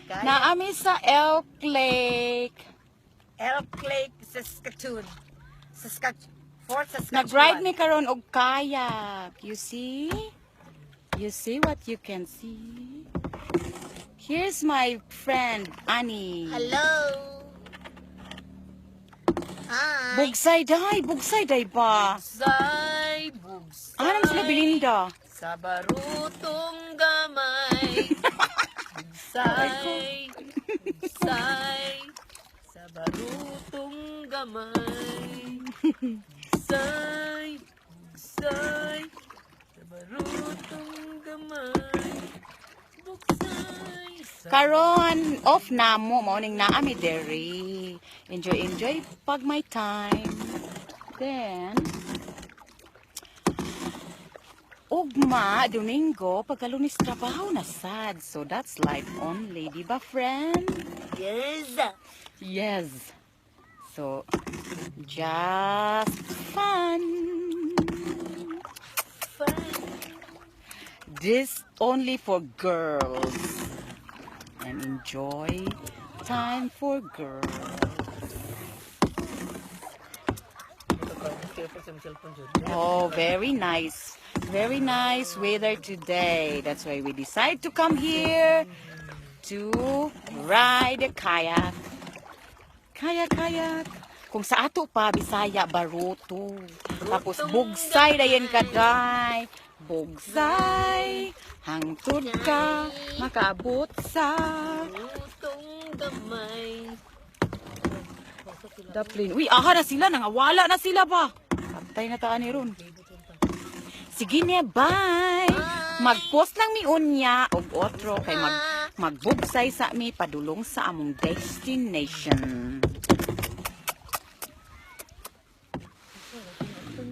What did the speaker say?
Naami sa Elk Lake. Elk Lake, Saskatoon. Fort Saskatchewan. Nag-ride me karon og kayak. You see? You see what you can see? Here's my friend, Annie. Hello. Hi. Bugsay day ba? Bugsay. Ano sila Belinda? Sa barutong gamay. Bugsay. Bugsay. Sa barutong gamay. Bugsay. Bugsay. Sa barutong gamay. Bugsay. Karon off na mo morning na ami dere. Enjoy pag my time. Then ugma Domingo pagka Lunes trabaho na sad. So that's life only, di ba friend? Yes. Yes. So just fun. This only for girls. And enjoy time for girls. Oh, very nice. Very nice weather today. That's why we decided to come here to ride a kayak. Kayak. Kung sa ato pa, Bisaya, baruto. Tapos bugsay dayon kaday. Bugsay. Hangtod ka, makaabot sa Barutong gamay. Daplin. Uy, aha na sila. Nangawala na sila ba? Kaptay na taan ni Ron. Sige niya, bye. Mag-post lang mi unya og otro kay magbugsay sa mi padulong sa among destination.